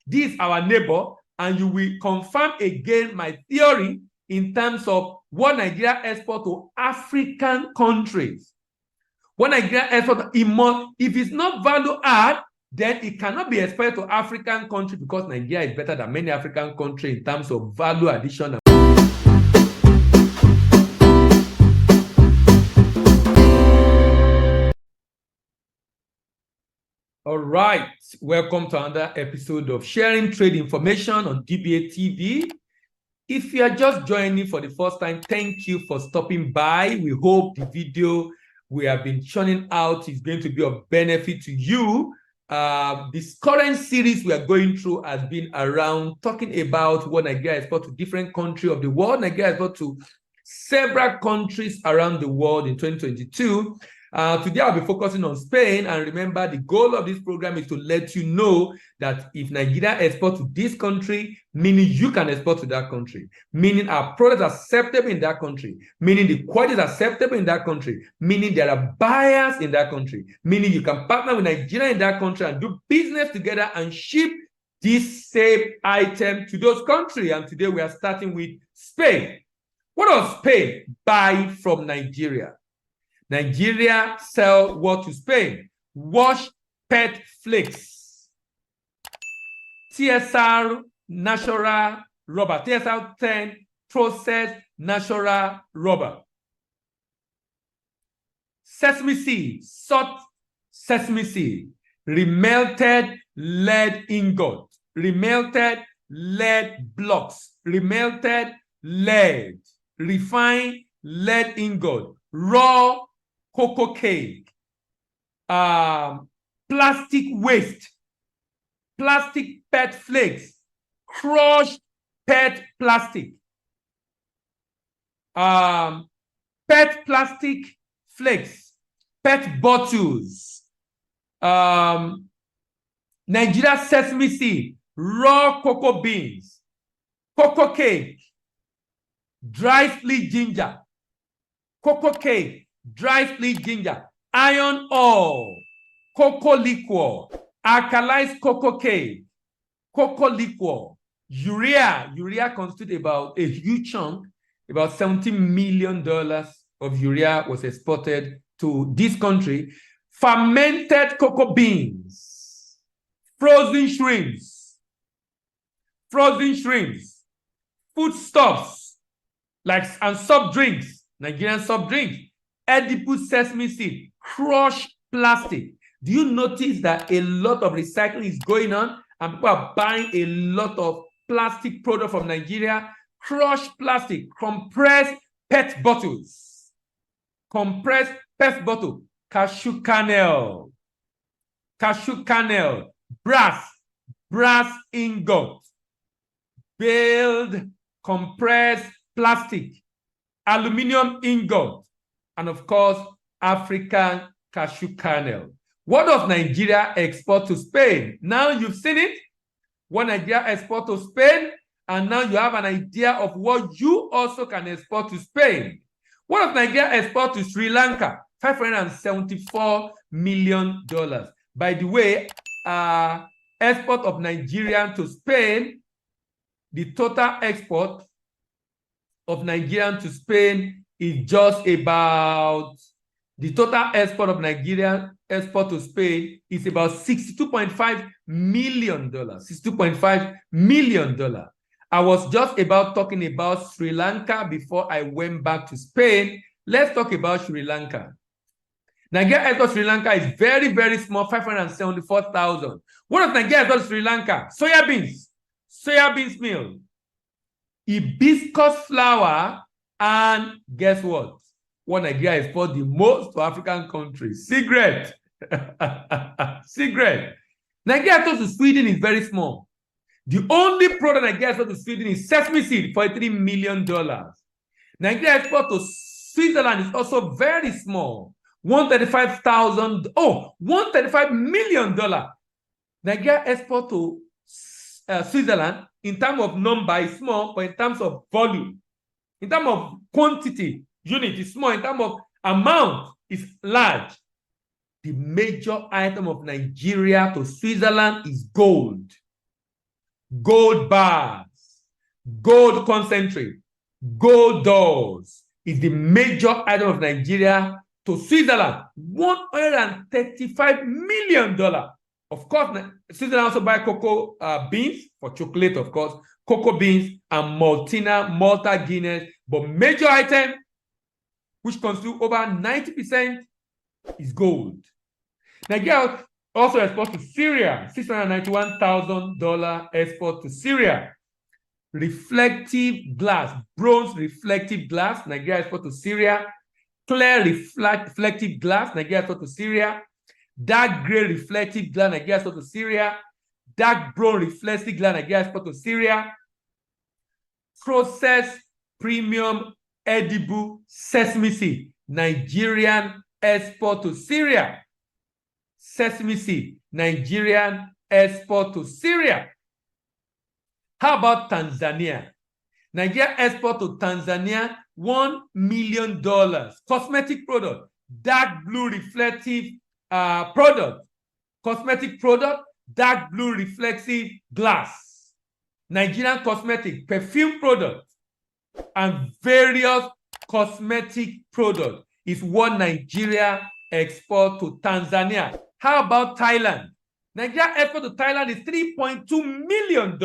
This is our neighbor, and you will confirm again my theory in terms of what Nigeria export to African countries. What Nigeria export, if it's not value add, then it cannot be exported to African countries because Nigeria is better than many African countries in terms of value addition. All right, welcome to another episode of Sharing Trade Information on DBA TV. If you are just joining for the first time, thank you for stopping by. We hope the video we have been churning out is going to be of benefit to you. This current series we are going through has been around talking about what Nigeria exports to different countries of the world. Nigeria exports to several countries around the world in 2022. Today, I'll be focusing on Spain. And remember, the goal of this program is to let you know that if Nigeria exports to this country, meaning you can export to that country, meaning our products are acceptable in that country, meaning the quality is acceptable in that country, meaning there are buyers in that country, meaning you can partner with Nigeria in that country and do business together and ship this same item to those countries. And today, we are starting with Spain. What does Spain buy from Nigeria? Nigeria sell what to Spain? Wash pet flakes, TSR natural rubber, TSR 10 processed natural rubber, sesame seed, salt sesame seed, remelted lead ingot, remelted lead blocks, remelted lead, refined lead ingot, raw cocoa cake, plastic waste, plastic pet flakes, crushed pet plastic, pet plastic flakes, pet bottles, Nigeria sesame seed, raw cocoa beans, cocoa cake, dry split ginger, cocoa cake, dry split ginger, iron ore, cocoa liquor, alkalized cocoa cake, cocoa liquor, urea. Urea constitutes about a huge chunk, about $17 million of urea was exported to this country. Fermented cocoa beans, frozen shrimps, foodstuffs, and soft drinks, Nigerian soft drinks, edible sesame seed, crushed plastic. Do you notice that a lot of recycling is going on and people are buying a lot of plastic products from Nigeria? Crushed plastic, compressed pet bottles, cashew kernel, brass ingot, baled compressed plastic, aluminum ingot, and of course, African cashew kernel. What does Nigeria export to Spain? Now you've seen it, what Nigeria export to Spain, and now you have an idea of what you also can export to Spain. What does Nigeria export to Sri Lanka? $574 million. By the way, export of Nigeria to Spain, the total export of Nigeria to Spain is just about, the total export of Nigeria export to Spain is about $62.5 million. $62.5 million. I was just about talking about Sri Lanka before I went back to Spain. Let's talk about Sri Lanka. Nigeria export Sri Lanka is very, very small, 574,000. What does Nigeria export to Sri Lanka? Soybeans meal, hibiscus flower, and guess what? What Nigeria exports the most to African countries? Cigarette. Cigarette. Nigeria exports to Sweden is very small. The only product Nigeria exports to Sweden is sesame seed for $3 million. Nigeria export to Switzerland is also very small. $135 million. Nigeria export to Switzerland in terms of number is small, but in terms of volume, in terms of quantity, unit is small, in terms of amount is large. The major item of Nigeria to Switzerland is gold. gold bars, gold concentrate, gold doors is the major item of Nigeria to Switzerland, $135 million. Of course, Switzerland also buy cocoa beans for chocolate, of course, cocoa beans and Malta Guinness, but major item, which constitute over 90%, is gold. Nigeria also exports to Syria, $691,000 export to Syria. Reflective glass, bronze reflective glass, Nigeria export to Syria. Clear reflective glass, Nigeria export to Syria. Dark gray reflective glass, Nigeria export to Syria. Dark brown reflective glass, Nigeria export to Syria. Processed premium edible sesame seed, Nigerian export to Syria. Sesame seed, Nigerian export to Syria. How about Tanzania? Nigeria export to Tanzania $1 million. Cosmetic product, dark blue reflective product. Cosmetic product, dark blue reflective glass. Nigerian cosmetic, perfume product, and various cosmetic products is what Nigeria export to Tanzania. How about Thailand? Nigeria export to Thailand is $3.2 million.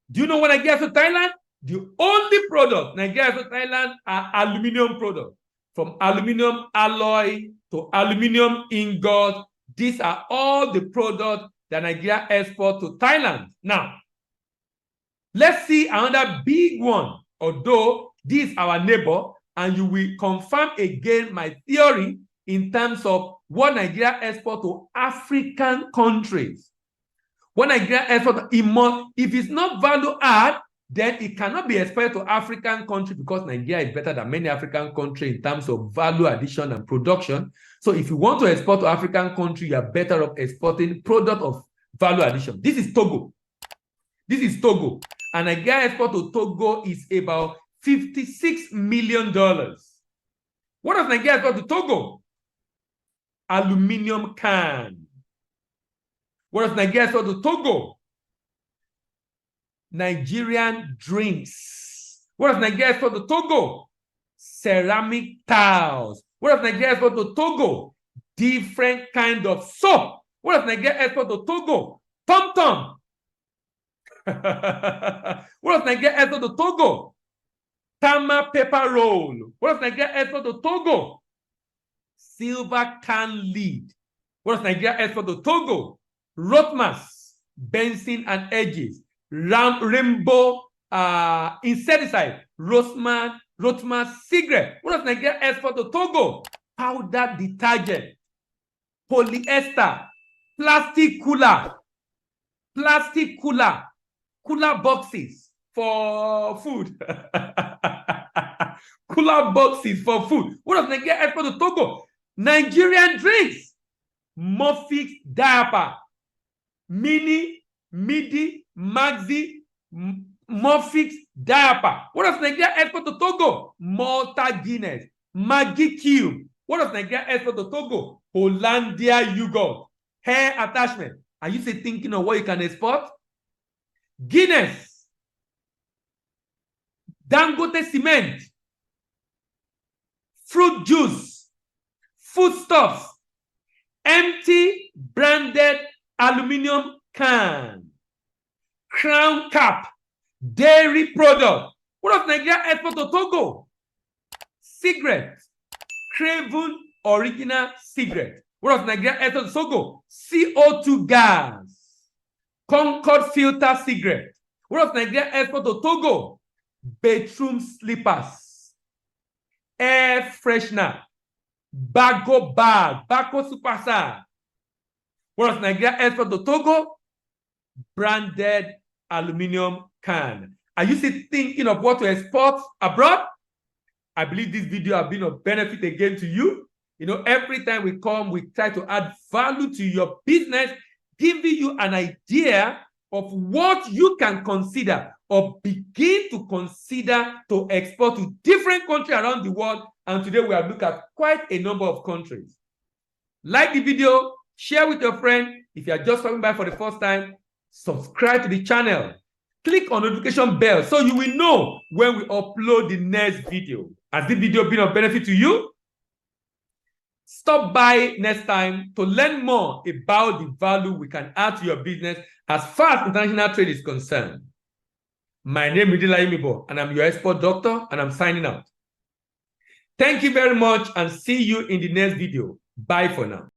Do you know what Nigeria to Thailand? The only product Nigeria to Thailand are aluminum products. From aluminum alloy to aluminum ingot, these are all the products that Nigeria export to Thailand. Now, let's see another big one, although this is our neighbor, and you will confirm again my theory in terms of what Nigeria export to African countries. When Nigeria export, if it's not value add, then it cannot be exported to African countries because Nigeria is better than many African countries in terms of value addition and production. So if you want to export to African countries, you are better off exporting product of value addition. This is Togo. This is Togo. And Nigeria export to Togo is about $56 million. What does Nigeria export to Togo? Aluminium can. What does Nigeria export to Togo? Nigerian drinks. What does Nigeria export to Togo? Ceramic tiles. What does Nigeria export to Togo? Different kind of soap. What does Nigeria export to Togo? Tom-tom. What does Nigeria export to Togo? Tama paper roll. What does Nigeria export to Togo? Silver can lid. What does Nigeria export to Togo? Rotmas, benzene and edges, rainbow insecticide, Rotmas cigarette. What does Nigeria export to Togo? Powder detergent, polyester, plastic cooler boxes for food. Cooler boxes for food. What does Nigeria export to Togo? Nigerian drinks, Mofix diaper, mini, midi, maxi, Mofix diaper. What does Nigeria export to Togo? Malta Guinness, Maggi Cube. What does Nigeria export to Togo? Hollandia yogurt, hair attachment. Are you still thinking of what you can export? Guinness, Dangote cement, fruit juice, foodstuffs, empty branded aluminum can, crown cap, dairy product. What does Nigeria export to Togo? Cigarette, Craven original cigarette. What does Nigeria export to Togo? CO2 gas, Concord filter cigarette. What does Nigeria export to Togo? Bedroom slippers, air freshener, Bago bag, Bago superstar. What does Nigeria export to Togo? Branded aluminum can. Are you still thinking of what to export abroad? I believe this video has been of benefit again to you. You know, every time we come, we try to add value to your business, giving you an idea of what you can consider or begin to consider to export to different countries around the world. And today we have looked at quite a number of countries. Like the video, share with your friend. If you are just coming by for the first time, subscribe to the channel, click on notification bell so you will know when we upload the next video. Has this video been of benefit to you? Stop by next time to learn more about the value we can add to your business as far as international trade is concerned. My name is Idila Imibo, and I'm your expert doctor, and I'm signing out. Thank you very much, and see you in the next video. Bye for now.